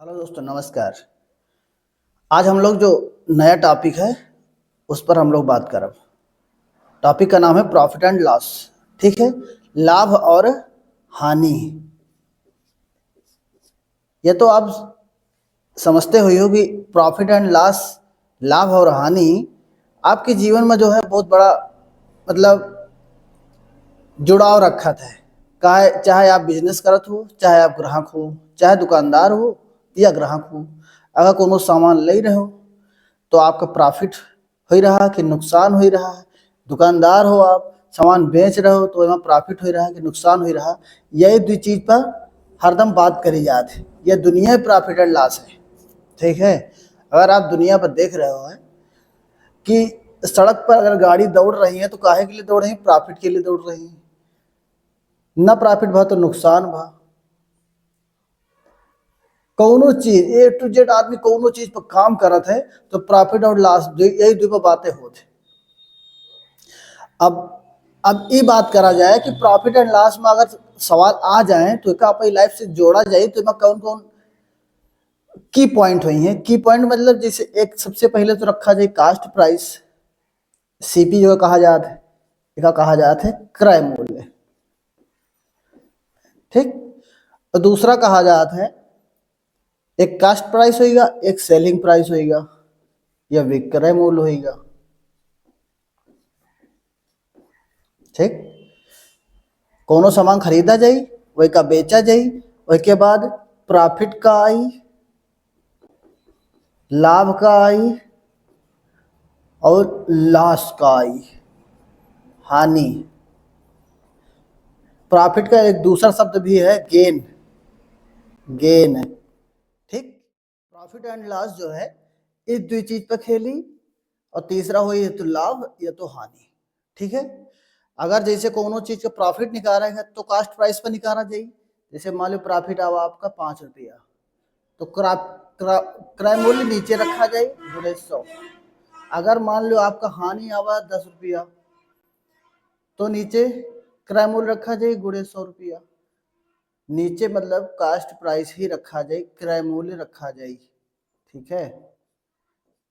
Hello दोस्तों, नमस्कार। आज हम लोग जो नया टॉपिक है उस पर हम लोग बात करब। टॉपिक का नाम है प्रॉफिट एंड लॉस। ठीक है, लाभ और हानि। ये तो आप समझते हुए हो कि प्रॉफिट एंड लॉस, लाभ और हानि आपके जीवन में जो है बहुत बड़ा मतलब जुड़ाव रखत है। चाहे आप बिजनेस करत हो, चाहे आप ग्राहक हो, चाहे दुकानदार हो या ग्राहक हो। अगर कोनो सामान ले रहे हो तो आपका प्रॉफिट हो रहा है कि नुकसान हो रहा है। दुकानदार हो, आप सामान बेच रहे हो तो एमा प्रॉफिट हो रहा है कि नुकसान हो रहा है। यही दो चीज पर हरदम बात करी जाती है। यह दुनिया प्रॉफिट एंड लॉस है। ठीक है, अगर आप दुनिया पर देख रहे हो कि सड़क पर अगर गाड़ी दौड़ रही है तो काहे के लिए दौड़ रही है? प्रॉफिट के लिए दौड़ रही है। न प्रॉफिट भा तो नुकसान भा। कौनो चीज ए टू जेड आदमी कौनो चीज पर काम करत है तो प्रॉफिट और लॉस यही दो पर बातें होते। अब ये बात करा जाए कि प्रॉफिट एंड लॉस में अगर सवाल आ जाए तो इसका अपनी लाइफ से जोड़ा जाए तो इसमें कौन कौन की पॉइंट हुई हैं। की पॉइंट मतलब जैसे एक सबसे पहले तो रखा जाए कास्ट प्राइस, सीपी जो कहा जाता है, इसका कहा जाता है क्रय मूल्य। ठीक, और दूसरा कहा जाता है एक कास्ट प्राइस होगा, एक सेलिंग प्राइस होगा या विक्रय मूल्य होगा। ठीक, कोनो सामान खरीदा जाई, वही का बेचा जाई, वही के बाद प्रॉफिट का आई, लाभ का आई और लॉस का आई, हानि। प्रॉफिट का एक दूसरा शब्द भी है गेन। गेन, ठीक। प्रॉफिट एंड लॉस जो है इस दो चीज पर खेली, और तीसरा हो या तो लाभ या तो हानि। ठीक है, अगर जैसे कोनो चीज का प्रॉफिट निकाला है तो कास्ट प्राइस पर निकाला जाए। जैसे मान लो प्रॉफिट आवा आपका 5 रुपया, तो क्रय मूल्य नीचे रखा जाए गुणे 100। अगर मान लो आपका हानि आवा 10 रुपया तो नीचे क्रय मूल्य रखा जाए गुणे 100 रुपया। नीचे मतलब कास्ट प्राइस ही रखा जाए, क्रय मूल्य रखा जाए। ठीक है,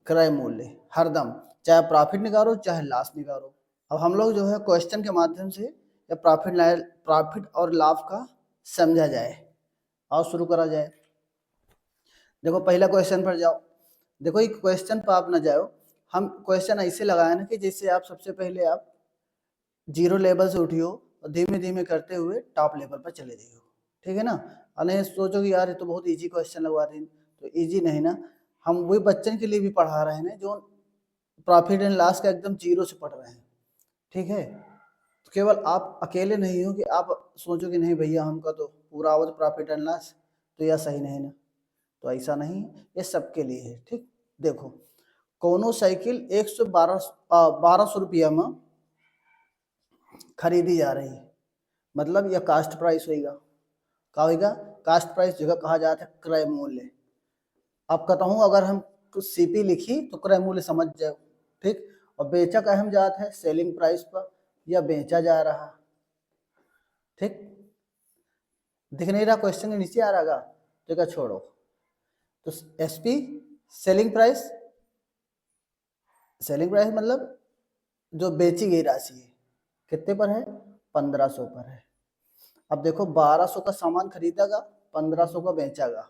क्रय मूल्य हरदम, चाहे प्रॉफिट निकालो चाहे लॉस निकालो। अब हम लोग जो है क्वेश्चन के माध्यम से या प्रॉफिट और लाभ का समझा जाए और शुरू करा जाए। देखो पहला क्वेश्चन पर जाओ। देखो एक क्वेश्चन पर आप ना जाओ, हम क्वेश्चन ऐसे लगाए ना कि जैसे आप सबसे पहले आप जीरो लेवल से उठियो और धीमे धीमे करते हुए टॉप लेवल पर चले जाइयो। ठीक है ना, अने सोचो कि यार ये तो बहुत इजी क्वेश्चन लगवा रही, तो इजी नहीं ना। हम वही बच्चन के लिए भी पढ़ा रहे हैं जो प्रॉफिट एंड लॉस का एकदम जीरो से पढ़ रहे हैं। ठीक है, तो केवल आप अकेले नहीं हो कि आप सोचो कि नहीं भैया हमका तो पूरा आवत प्रॉफिट एंड लॉस, तो यह सही नहीं ना। तो ऐसा नहीं, ये सबके लिए है। ठीक, देखो कोनो साइकिल 1200 रुपया में खरीदी जा रही है, मतलब यह कास्ट प्राइस होगा। क्या होगा? कास्ट प्राइस जगह कहा जाता है क्रय मूल्य। अब कहता हूँ अगर हम सीपी लिखी तो क्रय मूल्य समझ जाओ। ठीक, और बेचा का हम जाता है सेलिंग प्राइस पर, या बेचा जा रहा। ठीक, दिख नहीं रहा? क्वेश्चन के नीचे आ रहा तो क्या छोड़ो। तो SP selling price, selling price मतलब जो बेची गई राशि है कितने पर है? 1500 पर है। अब देखो 1200 का सामान खरीदागा, 1500 का बेचागा,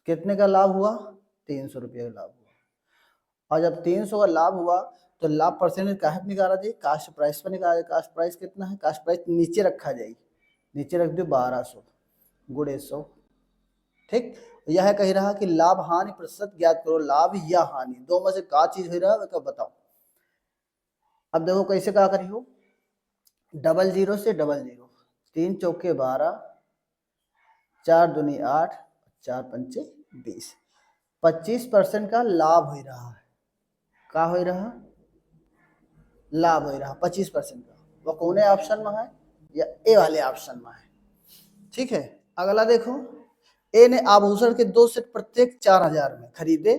कितने का लाभ हुआ? 300 रुपये का लाभ हुआ। और जब 300 का लाभ हुआ तो लाभ परसेंटेज कहाँ पे निकाला जाए? कास्ट प्राइस पर निकाला जाए। कास्ट प्राइस कितना है? कास्ट प्राइस नीचे रखा जाए, नीचे रख दो 1200 गुणे 100। ठीक, यह कह रहा कि लाभ हानि प्रतिशत ज्ञात करो। लाभ या हानि दो में से का चीज हो रहा है बताओ। अब देखो कैसे क्या करी हो, डबल जीरो से डबल जीरो, 3 चौके 12, 4 दूनी 8, 4 पंचे 20, 25% का लाभ हो रहा है। का हो रहा? लाभ हो रहा 25% का। वह कौन ऑप्शन में है? या ए वाले ऑप्शन में है। ठीक है, अगला देखो, ए ने आभूषण के 2 सेट प्रत्येक 4000 में खरीदे।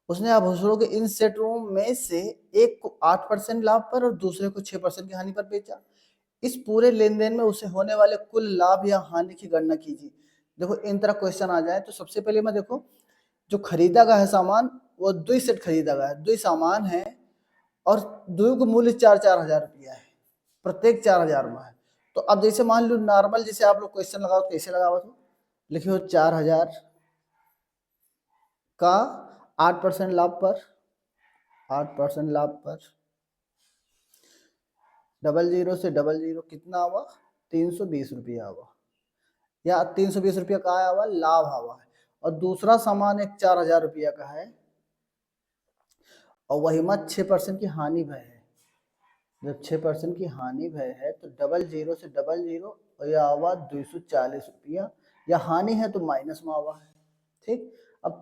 उसने आभूषणों के इन सेटों में से एक को 8% लाभ पर और दूसरे को 6% की हानि पर बेचा। इस पूरे लेन देन में उसे होने वाले कुल लाभ या हानि की गणना कीजिए। देखो इन तरह क्वेश्चन आ जाए तो सबसे पहले मैं देखो जो खरीदा गया है सामान वो 2 सेट खरीदा गया है, 2 सामान है और 2 का मूल्य 4-4 हजार रुपया है, प्रत्येक 4 हजार में है। तो अब जैसे मान लो नॉर्मल जैसे आप लोग क्वेश्चन लगाओ तो कैसे लगाओ, तो लिखियो 4 हजार का 8% लाभ पर, 8% लाभ पर 00 से 00 कितना हुआ, 320 रुपया हुआ, या 320 रुपया का आया हुआ लाभ हुआ है। और दूसरा सामान एक 4 हजार रुपया का है और वही में 6% की हानि भय है। जब 6% की हानि भय है तो 00 से 00 और यह आवा 240 रुपया, या हानि है तो माइनस में आवा है। ठीक, अब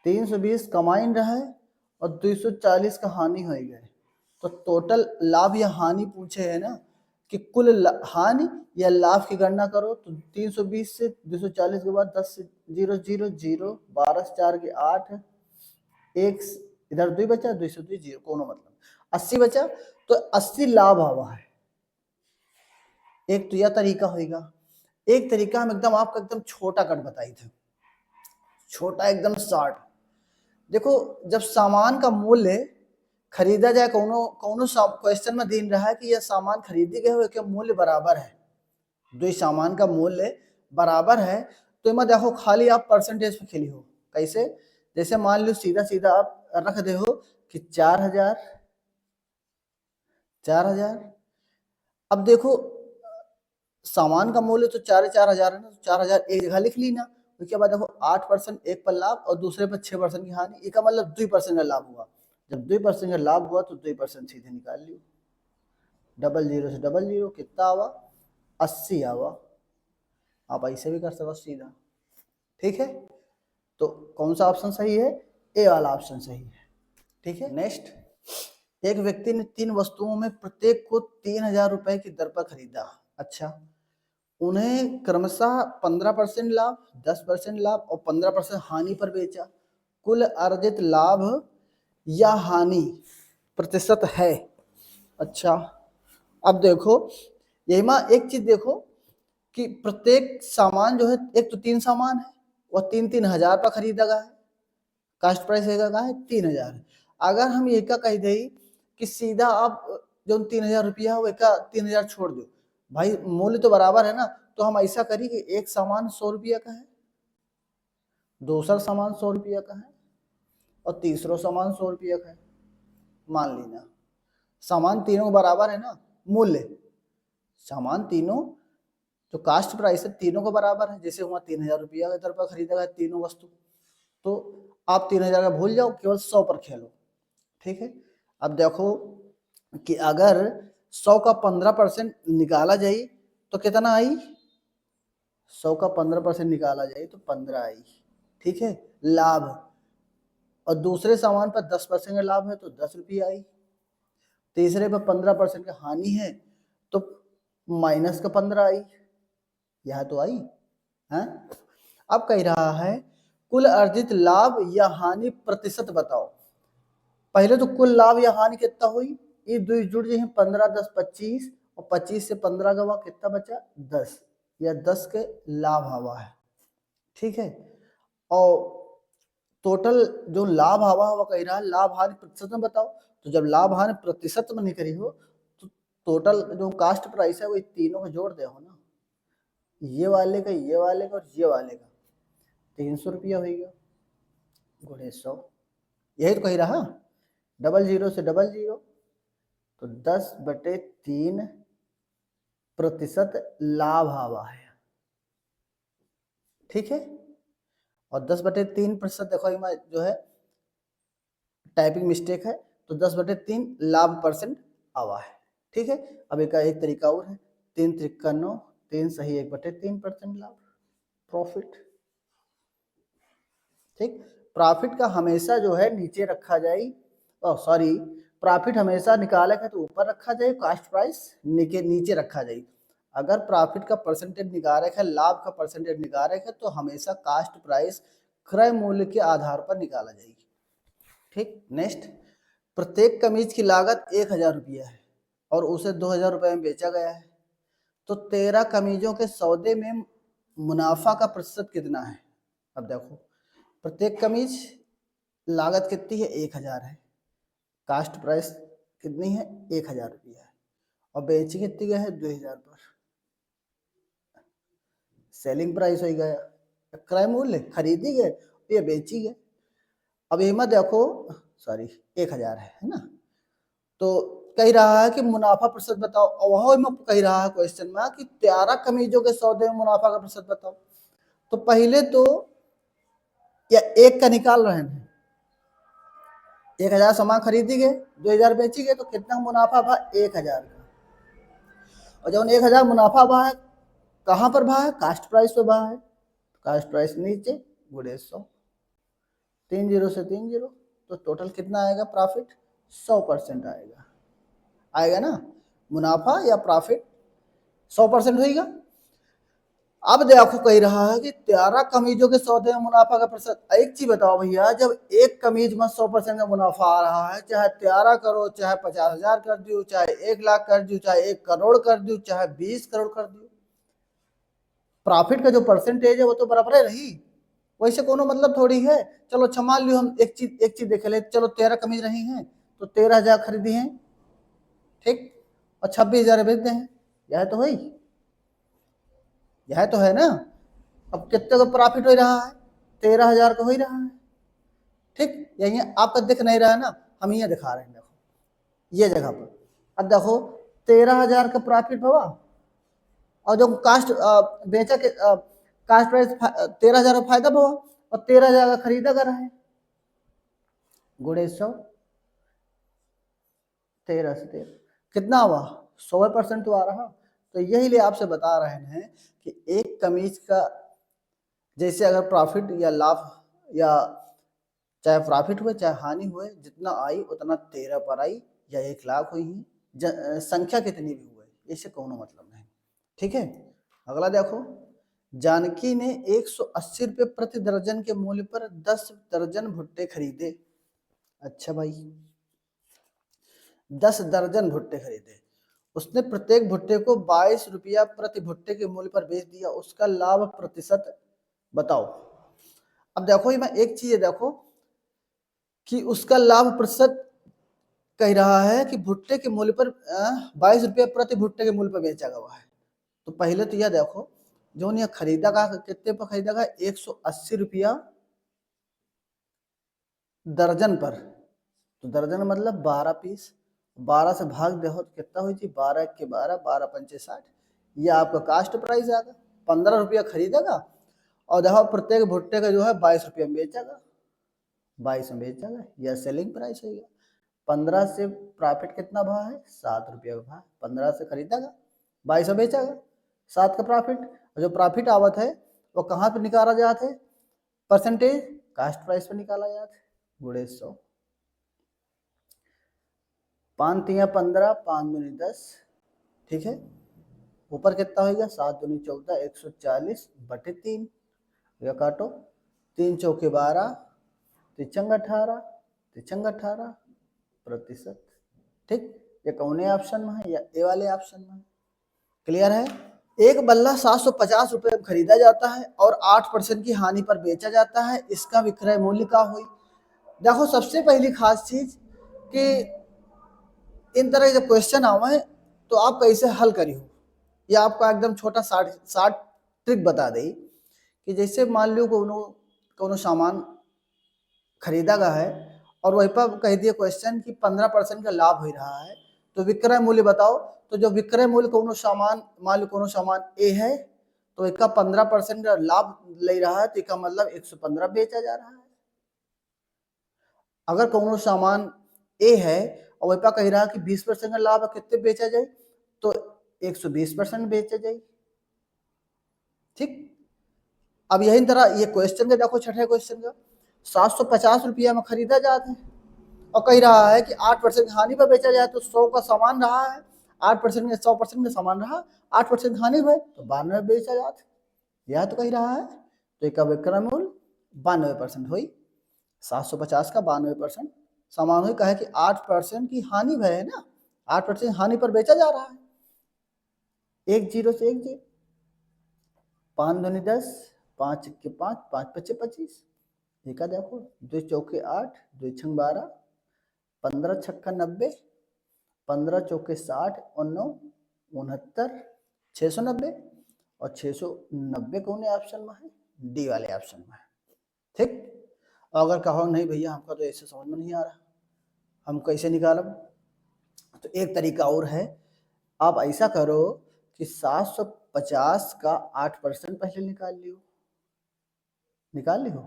320 कमाइन रहा है और 240 का हानि हो गए, तो टोटल लाभ या हानि पूछे है ना कि कुल हानि या लाभ की गणना करो। तो 320 से 240 के बाद 10 से 0 0 0 12 से 4 के 8, एक इधर 2 बचा, 202 0 कोनो मतलब 80 बचा, तो 80 लाभ आवा है। एक तो यह तरीका होगा। एक तरीका हम एकदम आपका एकदम छोटा कट बताई थे, छोटा एकदम शॉर्ट। देखो जब सामान का मूल्य खरीदा जाए, कोनो कोनो क्वेश्चन में दिन रहा है कि यह सामान खरीदे गए हुए के मूल्य बराबर है, दो सामान का मूल्य बराबर है, तो मैं देखो खाली आप परसेंटेज पे खेली हो। कैसे, जैसे मान लो सीधा सीधा आप रख दे हो कि 4 हजार 4 हजार। अब देखो सामान का मूल्य तो 4 है ना, तो 4 हजार एक जगह लिख ली ना। उसके बाद देखो 8% एक पर लाभ और दूसरे पर 6% की हानि, इसका मतलब 2% का लाभ हुआ। जब 2% का लाभ हुआ तो 2% सीधे निकाल लियो। 00 से 00 कितना आवा, 80 आवा। आप ऐसे भी कर सकते सीधा। ठीक है, तो कौन सा ऑप्शन सही है, ए वाला ऑप्शन सही है। ठीक है, नेक्स्ट, एक व्यक्ति ने 3 वस्तुओं में प्रत्येक को 3000 रुपए की दर पर खरीदा। अच्छा, उन्हें क्रमशः 15% लाभ, 10% लाभ और 15% हानि पर बेचा। कुल अर्जित लाभ या हानि प्रतिशत है। अच्छा, अब देखो यही में एक चीज देखो कि प्रत्येक सामान जो है, एक तो 3 सामान है वह 3-3 हजार पर खरीदा गया है, कास्ट प्राइस है 3000। अगर हम ये का कह दे कि सीधा आप जो 3000 रुपया है वो 3000 छोड़ दो, भाई मूल्य तो बराबर है ना, तो हम ऐसा करी कि एक सामान 100 रुपया का है, दूसरा सामान 100 रुपया का है और तीसरा सामान 100 रुपया का है। मान लेना सामान तीनों बराबर है ना, मूल्य सामान तीनों जो कास्ट प्राइस है तीनों को बराबर है। जैसे हुआ 3000 रुपया के दर पर खरीदा गया तीनों वस्तु, तो आप 3000 का भूल जाओ, केवल 100 पर खेलो। ठीक है, अब देखो कि अगर 100 का 15% निकाला जाए तो कितना आई, 100 का 15% निकाला जाए तो 15 आई। ठीक है, लाभ, और दूसरे सामान पर 10% का लाभ है तो 10 रुपये आई। तीसरे पर 15% की हानि है तो माइनस का 15 आई, यह तो आई है। अब कह रहा है कुल अर्जित लाभ या हानि प्रतिशत बताओ। पहले तो कुल लाभ या हानि कितना हुई, ये दो जुड़ जाए 15 10 25 और 25 से 15 गवा कितना बचा 10, या 10 के लाभ हवा है। ठीक है, और टोटल जो लाभ हवा हुआ कह रहा है लाभ हानि प्रतिशत में बताओ। तो जब लाभ हानि प्रतिशत में नहीं करी हो तो टोटल जो कास्ट प्राइस है वो तीनों को जोड़ दे हो ना, ये वाले का, ये वाले का और ये वाले का, 300 रुपया होगा गुणे 100। यही तो कह रहा 00 से 00 तो 10/3% लाभ आवा है। ठीक है, और 10/3% देखो इसमें जो है टाइपिंग मिस्टेक है, तो 10/3 लाभ परसेंट आवा है। ठीक है, अब एक तरीका और है, 3 त्रिका 9, 3 सही 1/3% लाभ प्रॉफिट। ठीक, प्रॉफिट का हमेशा जो है नीचे रखा जाए, सॉरी प्रॉफिट हमेशा निकाले है तो ऊपर रखा जाए, कास्ट प्राइस नीचे रखा जाए। अगर प्रॉफिट का परसेंटेज निकाले है, लाभ का परसेंटेज निकाले है, तो हमेशा कास्ट प्राइस क्रय मूल्य के आधार पर निकाला जाएगी। ठीक, नेक्स्ट, प्रत्येक कमीज की लागत 1000 रुपया है और उसे 2000 रुपये में बेचा गया है, तो 13 कमीजों के सौदे में मुनाफा का प्रतिशत कितना है। अब देखो प्रत्येक कमीज लागत कितनी है 1000 है, कास्ट प्राइस कितनी है 1000 रुपया है, और बेची कितनी है 2000 पर। सेलिंग प्राइस हो गया, क्रय मूल्य खरीदी गए, ये बेची गए। अब ये मत देखो सॉरी 1000 है ना, तो कह रहा है कि मुनाफा प्रतिशत बताओ, और वह में कह रहा है क्वेश्चन में कि 13 कमीजों के सौदे में मुनाफा का प्रतिशत बताओ। तो पहले तो या एक का निकाल रहे हैं, 1000 सामान खरीदी गए 2000 बेची गए, तो कितना मुनाफा भा 1000 का। और जब 1000 मुनाफा भा है कहाँ पर भा है, कास्ट प्राइस पे भा है, कास्ट प्राइस नीचे गुणे 100, 30 से 30, तो टोटल कितना आएगा प्रॉफिट 100% आएगा, आएगा ना, मुनाफा या प्रॉफिट 100% होगा। अब देखो कह रहा है कि 13 कमीजों के सौदे में मुनाफा का प्रतिशत। एक चीज बताओ भैया, जब एक कमीज में 100% का मुनाफा आ रहा है, चाहे 13 करो, चाहे 50,000 कर दू, चाहे 1 लाख कर दू, चाहे 1 करोड़ कर दू, चाहे 20 करोड़ कर दू, प्रॉफिट का जो परसेंटेज है वो तो बराबर रही, वैसे कोनो मतलब थोड़ी है। चलो अच्छा मान लियो हम एक चीज देख ले, चलो 13 कमीज रही हैं तो 13,000 खरीदी हैं, ठीक, और 26,000 बेच दे हैं, यह तो है, यह तो है ना। अब कितने का प्रॉफिट हो रहा है 13,000 का हो ही रहा है, ठीक, यही आपका दिख नहीं रहा है ना, हम ये दिखा रहे हैं, देखो ये जगह पर। अब देखो 13,000 का प्रॉफिट हुआ, और जो कास्ट बेचा के कास्ट प्राइस 13,000 का फायदा हुआ, और 13,000 का खरीदा कर रहा है, गुणे 100, 13 से 13 कितना हुआ 100% तो आ रहा। तो यही लिए आपसे बता रहे हैं कि एक कमीज का जैसे अगर प्रॉफिट या लाभ, या चाहे प्रॉफिट हुए चाहे हानि हुए, जितना आई उतना 13 पर आई, या 1 लाख हुई ही, संख्या कितनी भी हुए, इससे कोनो मतलब नहीं, ठीक है। अगला देखो, जानकी ने 180 रुपये प्रति दर्जन के मूल्य पर 10 दर्जन भुट्टे खरीदे। अच्छा भाई 10 दर्जन भुट्टे खरीदे, उसने प्रत्येक भुट्टे को 22 रुपया प्रति भुट्टे के मूल्य पर बेच दिया, उसका लाभ प्रतिशत बताओ। अब देखो ये मैं एक चीज देखो कि उसका लाभ प्रतिशत कह रहा है कि भुट्टे के मूल्य पर 22 रुपया प्रति भुट्टे के मूल्य पर बेचा गया है। तो पहले तो यह देखो जो ने खरीदा का कितने पर खरीदा का 180 रुपया दर्जन पर, तो दर्जन मतलब 12 पीस, 12 से भाग दे हो तो कितना हुई थी 12 के 12, 12 पंचे 60, यह आपका कास्ट प्राइस आएगा, 15 रुपया खरीदेगा, और देखो प्रत्येक भुट्टे का जो है 22 रुपया में बेचेगा, 22 में बेचेगा, यह सेलिंग प्राइस होगा। 15 से प्रॉफिट कितना भाव है 7 रुपया का भाव, 15 से खरीदेगा 22 में बेचेगा, 7 का प्रॉफिट। और जो प्रॉफिट आवत है वो कहाँ पे निकाला जाता है, परसेंटेज कास्ट प्राइस पे निकाला जाता है, गुणे 100, 5 तिया 15, 5 दूनी 10, ठीक है, ऊपर कितना होगा 7 दूनी 14, 140 बटे 3, या काटो 3 चौके 12, तिचंग 18, तिचंग 18 प्रतिशत, ठीक, ये कौन ऑप्शन में है या ए वाले ऑप्शन में, क्लियर है। एक बल्ला 750 रुपये में खरीदा जाता है और 8% की हानि पर बेचा जाता है, इसका विक्रय मूल्य का हुई। देखो सबसे पहली खास चीज कि इन तरह के क्वेश्चन आवे तो आप कैसे हल करियो, या आपका एकदम छोटा शार्ट ट्रिक बता दे कि जैसे मान लो कोनो सामान खरीदा गया है और वहीं पर कह दिए क्वेश्चन कि 15% का लाभ हो रहा है, तो विक्रय मूल्य बताओ। तो जो विक्रय मूल्य कोनो सामान, मान लो कोनो सामान ए है तो इसका 15% का लाभ ले रहा है, तो इसका मतलब 115 बेचा जा रहा है। अगर कोनो सामान ए है और वहीं पर कह रहा है कि 20% का लाभ कितने बेचा जाए, तो 120% बेचा जाए, ठीक। अब यही तरह ये क्वेश्चन का देखो, छठे क्वेश्चन का 750 रुपया में खरीदा जाता है और कह रहा है कि 8% हानि पर बेचा जाए, तो 100 का सामान रहा है, 8% 100% का सामान रहा, 8% हानि हुए तो 92 बेचा जाता है, यह तो कह रहा है। तो एक विक्रय मूल्य 92% हुई, 750 का 92% सामान हुई, कहे कि 8% की हानि भय है ना, 8% हानि पर बेचा जा रहा है, 1 0 से 1 0, पाँच दूनी 10, 5 के 5, 5 पच्चे 25। एक देखो 2 चौके 8, 2 छंग 12, 15 छक्का 90, 15 चौके 60 और 9 69, 690 और 690 कौन है ऑप्शन में है? डी वाले ऑप्शन में है। ठीक। अगर कहो नहीं भैया हमको तो ऐसे समझ में नहीं आ रहा, हम कैसे निकालब? तो एक तरीका और है, आप ऐसा करो कि 750 का 8% पहले निकाल लियो। निकाल लियो,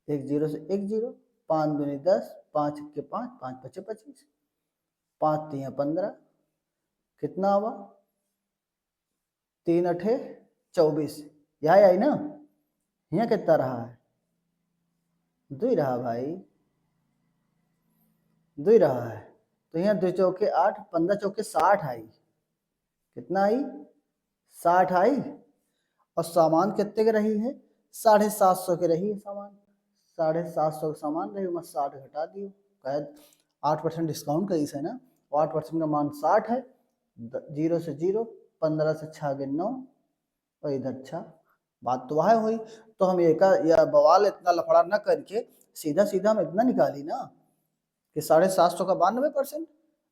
1 0 से 1 0, 5 दूनी 10, 5 के 5, 5 पच्चे 25, 5 3 15, कितना हुआ? 3 अठे 24। यहाँ आई ना, यहाँ कितना रहा है? 2 रहा भाई, 2 रहा है। तो यहाँ 2 चौके 8, 15 चौके 60 आई। कितना आई? 60 आई। और सामान कितने के रही है? 750 के रही है सामान। 750 का सामान रही, मैं 60 घटा दियो। शायद 8% डिस्काउंट करी है ना, 8% का मान 60 है। 0 से 0, 15 से 6 के 9 और इधर 6। बात तो वह हुई। तो हम एक या बवाल इतना लफड़ा न करके सीधा सीधा हम इतना निकाली ना कि 750 का 92%।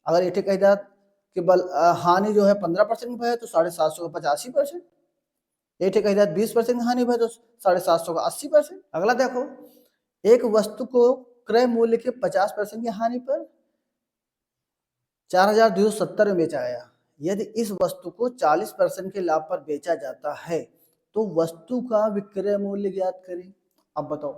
अगर ये कह दिया कि हानि जो है 15% में है तो 750 का 85%। एक कह दिया 20% हानि है तो 750 का 80%। अगला देखो, एक वस्तु को क्रय मूल्य के 50% की हानि पर 4270 में बेचा गया। यदि इस वस्तु को 40% के लाभ पर बेचा जाता है तो वस्तु का विक्रय मूल्य ज्ञात करें। अब बताओ,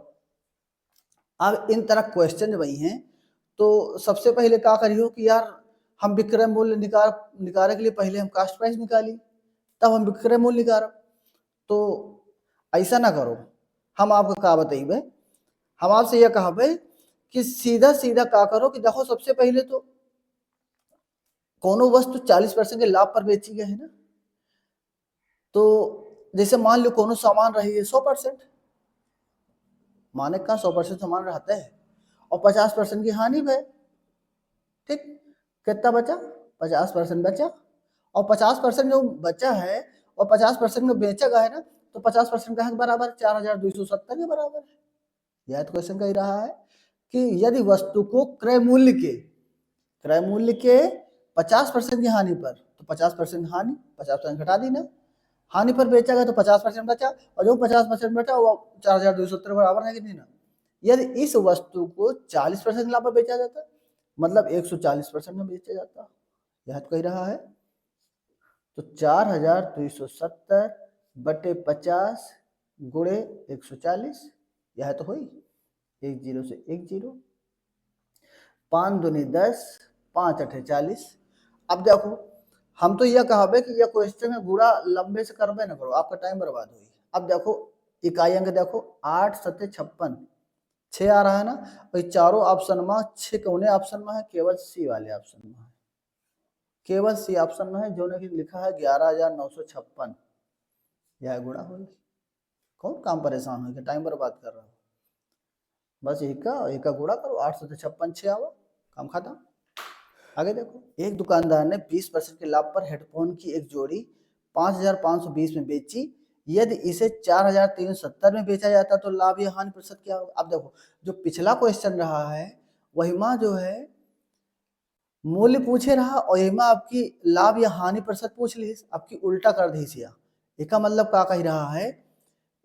अब इन तरह क्वेश्चन वही हैं, तो सबसे पहले क्या करियो कि यार हम विक्रय मूल्य निकालने के लिए पहले हम कास्ट प्राइस निकाली, तब हम विक्रय मूल्य निकालो। तो ऐसा ना करो, हम आपको क्या बताइए, हम आपसे यह कहा भाई कि सीधा सीधा क्या करो कि देखो सबसे पहले तो कोनो वस्तु 40% के लाभ पर बेची गई है ना, तो जैसे मान लो कोनो सामान रही है 100%, माने का 100% सामान रहता है और 50% की हानि है। ठीक, कितना बचा? 50% बचा। और 50% जो बचा है और 50% में बेचा गया है ना, तो 50% का बराबर 4270 के बराबर है। यह तो क्वेश्चन कह रहा है कि यदि वस्तु को क्रय मूल्य के 50% की हानि पर, तो 50% हानि, 50% घटा दी ना, हानि पर बेचा गया तो 50% बचा, और जो 50% बचा वो 4270 बराबर है कि नहीं ना। यदि इस वस्तु को 40% लाभ पर बेचा जाता, मतलब 140% में बेचा जाता, यह तो कह रहा है। तो 4270 बटे 50 गुणे 140, यह तो हुई 1 0 से 1 0, 5 दूनी 10, 5 अठे 40। अब देखो हम तो यह कहा कि यह क्वेश्चन में गुणा लंबे से करबे ना करो, आपका टाइम बर्बाद हुई। अब देखो इकाई अंक देखो, 8 7 56, 6 आ रहा है ना, और चारों ऑप्शन में 6 कौने ऑप्शन में है? केवल सी वाले ऑप्शन में है, केवल सी ऑप्शन में है, जो ने लिखा है 11956। यह गुणा होगी। कौन काम परेशान हो, टाइम बर्बाद कर रहा हो? बस एक का गुणा करो, 8 7 56 6 आओ, काम खत्म। आगे देखो, एक दुकानदार ने 20% के लाभ पर हेडफोन की एक जोड़ी 5520 में बेची। यदि इसे 4370 में बेचा जाता तो लाभ या हानि प्रतिशत क्या होगा? अब देखो जो पिछला क्वेश्चन रहा है वही माँ जो है मूल्य पूछे रहा, और यही आपकी लाभ या हानि प्रतिशत पूछ ली, आपकी उल्टा कर दी सिया। इसका मतलब क्या कह रहा है?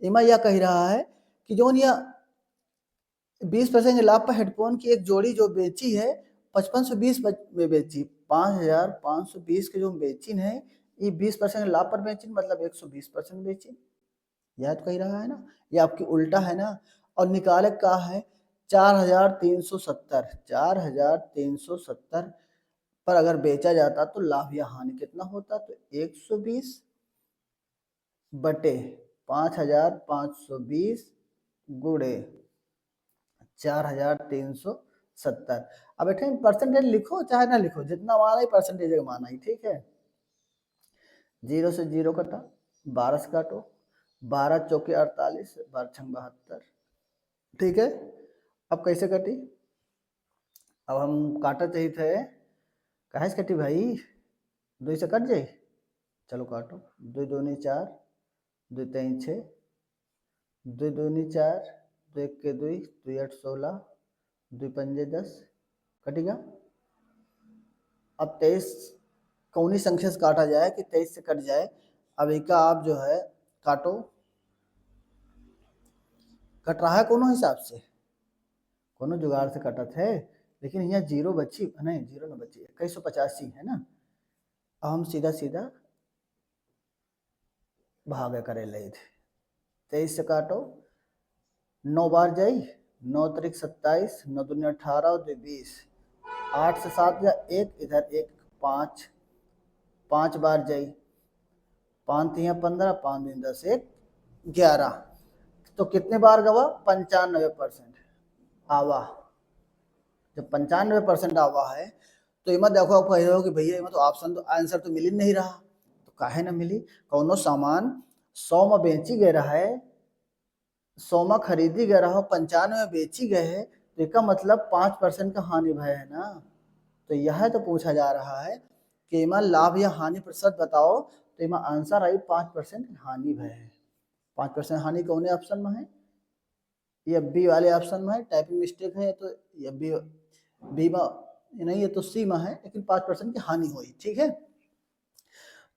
इमा यह कह रहा है कि जो 20% के लाभ पर हेडफोन की एक जोड़ी जो बेची है 5520 में बेची, 5520 के जो बेची है ये 20% लाभ पर बेची, मतलब 120% बेची। यह तो कह रहा है ना, ये आपकी उल्टा है ना। और निकाले का है 4370, 4370 पर अगर बेचा जाता तो लाभ या हानि कितना होता? तो 120 बटे 5520 गुणे 4370। अब बेटे परसेंटेज लिखो चाहे ना लिखो, जितना माना ही परसेंटेज माना ही, ठीक है। 0 से 0 कटा, 12 से काटो, 12 चौके 48, 12 छंग 72। ठीक है, अब कैसे कटी? अब हम काटा चाहिए थे, कहे से कटी भाई? 2 से कट जाए, चलो काटो। 2 दूनी 4, 2 3 6, 2 दूनी 4, 2 1 के 2, 2 8 16, 2 पंजे 10, कटेगा। अब 23 कौनी संख्या से काटा जाए कि 23 से कट जाए। अब एक आप जो है काटो, कट रहा है कोनो हिसाब से, कोनो जुगाड़ से कटत है, लेकिन यहाँ जीरो बची नहीं, जीरो न बची, 2185 है ना। अब हम सीधा सीधा भागे करे ले थे। 23 से काटो, 9 बार जाई, 9 त्रिक 27, 9 दूनी 18 और 2 20, 8 से 7 या 1, इधर 1 5, 5 बार जाई, 5 3 15, 5 दूनी 10, 1 11। तो कितने बार गवा? 95% आवा। जब 95% आवा है तो इमा देखो आप कह रहे हो कि भैया इमा तो ऑप्शन तो आंसर तो मिल ही नहीं रहा, तो काहे ना मिली? कौनो सामान 100 में बेची गए रहा है, 100 में खरीदी गए रहा हो, 95 में बेची गए है, तो इसका मतलब 5% का हानि भय है ना। तो यह तो पूछा जा रहा है कि इमा लाभ या हानि प्रतिशत बताओ, तो इमा आंसर आई 5% हानि भय है। 5% हानि कौन ऑप्शन में है? ये बी वाले ऑप्शन में है, टाइपिंग मिस्टेक है तो ये बी में नहीं, ये तो सी में है, लेकिन 5% की हानि हुई। ठीक है,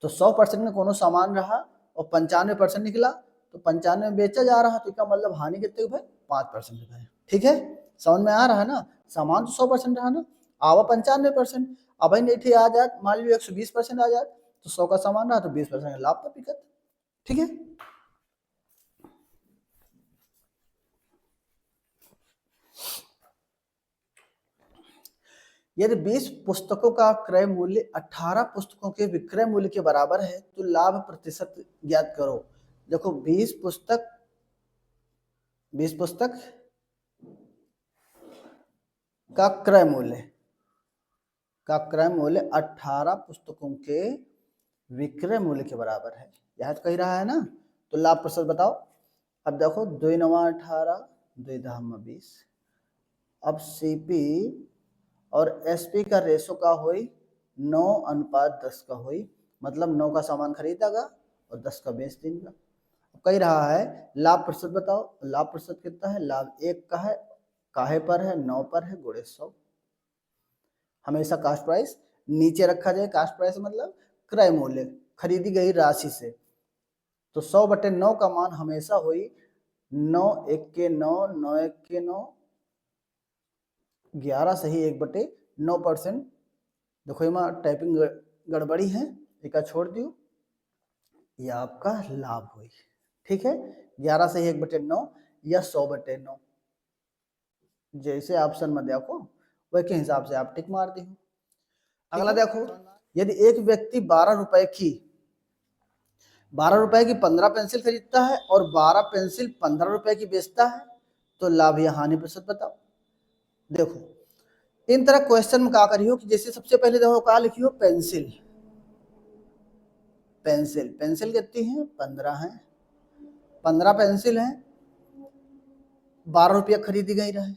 तो 100% में कोनो सामान रहा और 95% निकला, तो 95 में बेचा जा रहा, तो इसका मतलब हानि कितने भाई? 5% है। ठीक है, समझ में आ रहा है ना? सामान तो 100% रहा ना, आवा 95%। अब भाई नहीं आ जाए, मान लीजिए 120% आ जाए, तो 100 का सामान रहा तो 20% लाभ पर बिकत। ठीक है, यदि 20 पुस्तकों का क्रय मूल्य 18 पुस्तकों के विक्रय मूल्य के बराबर है तो लाभ प्रतिशत ज्ञात करो। देखो 20 पुस्तक का क्रय मूल्य 18 पुस्तकों के विक्रय मूल्य के बराबर है, यह तो कही रहा है ना। तो लाभ प्रतिशत बताओ। अब देखो 2 9 18, 2 10 20। अब सीपी और एसपी का रेशो का हुई 9:10 का हुई, मतलब 9 का सामान खरीदेगा और 10 का बेच देगा। कह रहा है लाभ प्रतिशत बताओ। लाभ प्रतिशत कितना है? लाभ 1 का है, काहे पर है? 9 पर है, गुणे 100। हमेशा कास्ट प्राइस नीचे रखा जाए। कास्ट प्राइस मतलब क्रय मूल्य, खरीदी गई राशि से। तो 100/9 का मान हमेशा हुई 9 1 के 9, 9 1 के 9, 11 सही 1/9%। देखो यहाँ टाइपिंग गड़बड़ी है, एक छोड़ दियो, यह आपका लाभ हुई। ठीक है, 11 से 1/9 या 100/9, जैसे ऑप्शन में देखो वह के हिसाब से आप टिक मार दी। अगला देखो, यदि एक व्यक्ति 12 रुपए की 15 पेंसिल खरीदता है और 12 पेंसिल 15 रुपए की बेचता है, तो लाभ या हानि प्रतिशत बताओ। देखो इन तरह क्वेश्चन में क्या करियो कि जैसे सबसे पहले देखो क्या लिखियो? पेंसिल कितनी है? 15 है। 15 पेंसिल है, 12 रुपया खरीदी गई रहे,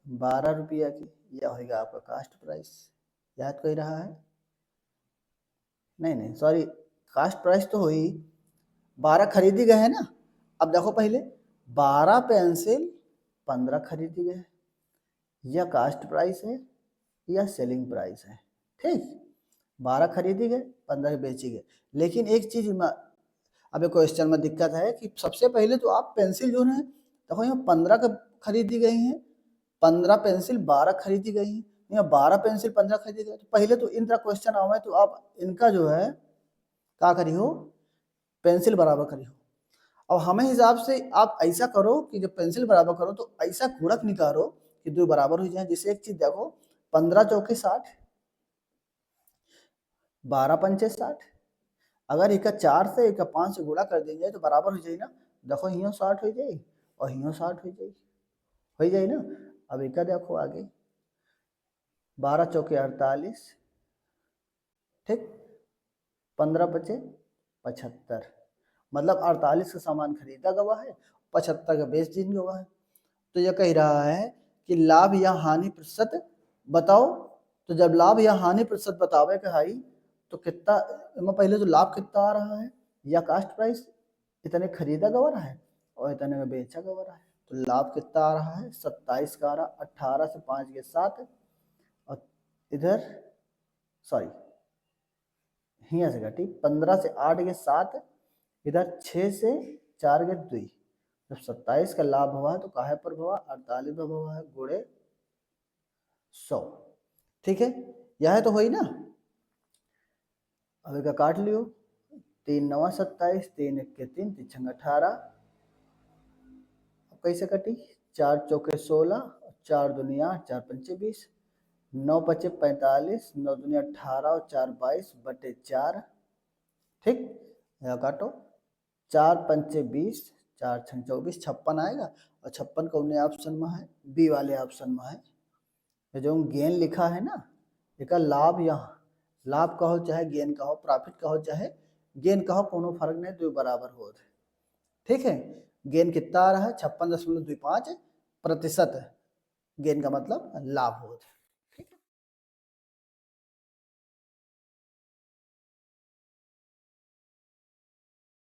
12 रुपया की, यह होगा आपका कास्ट प्राइस। याद कोई रहा है? नहीं सॉरी, कास्ट प्राइस तो हुई, 12 खरीदी गए है ना। अब देखो पहले 12 पेंसिल 15 खरीदी गए, यह कास्ट प्राइस है या सेलिंग प्राइस है। ठीक, 12 खरीदी गए, 15 बेची गए। लेकिन एक चीज अब क्वेश्चन में दिक्कत है कि सबसे पहले तो आप पेंसिल जो है देखो यहाँ 15 का खरीदी गई हैं, 15 पेंसिल 12 खरीदी गई हैं, यहाँ 12 पेंसिल 15 खरीदी गई। तो पहले तो इन तरह क्वेश्चन आवे तो आप इनका जो है क्या करी हो? पेंसिल बराबर करी हो। अब हमें हिसाब से आप ऐसा करो कि जब पेंसिल बराबर करो तो ऐसा गुणक निकालो कि दो बराबर हो जाए। जैसे एक चीज देखो, 15 चौके 60, 12 पंचे 60, अगर एक 4 से एक 5 से गुणा कर देंगे तो बराबर हो जाए ना। देखो हियो 60 हो जाए और हियो 60 हो जाए ना। अब एक देखो आगे, 12 चौके 48, ठीक, 15 बचे 75, मतलब 48 का सामान खरीदा गवा है, 75 का बेच दिन गवा है। तो यह कह रहा है कि लाभ या हानि प्रतिशत बताओ। तो जब लाभ या हानि प्रतिशत बतावे के हाई तो कितना, पहले तो लाभ कितना आ रहा है या कास्ट प्राइस इतने खरीदा गवा है और इतने में बेचा गवा है, तो लाभ कितना आ रहा है 27 का आ रहा, 18 से 5 के 7 और इधर सॉरी यहाँ से घटी 15 से 8 के 7, इधर 6 से 4 के 2, जब 27 का लाभ हुआ तो काहे पर हुआ 48 पर हुआ है गुणे 100। ठीक है, यह तो हुई ना। अब इसका काट लियो, 3 9 27, 3 1 के 3, 3 6 18। अब कैसे कटी 4 चौके 16, 4 दुनिया 4 पंचे 20, 9 पचे 45, 9 दुनिया 18 और 4 22 बटे 4। ठीक, यह काटो 4 पंचे 20, 4 छंग 24, 56 आएगा और 56 कौन ऑप्शन में है बी वाले ऑप्शन में है। ये जो गेन लिखा है ना, एक लाभ, यहाँ लाभ कहो चाहे गेन कहो, प्रॉफिट कहो चाहे गेन कहो, कोनो फर्क नहीं, दो बराबर हो। ठीक है, गेन कितना आ रहा है 56.25%, गेन का मतलब लाभ हो।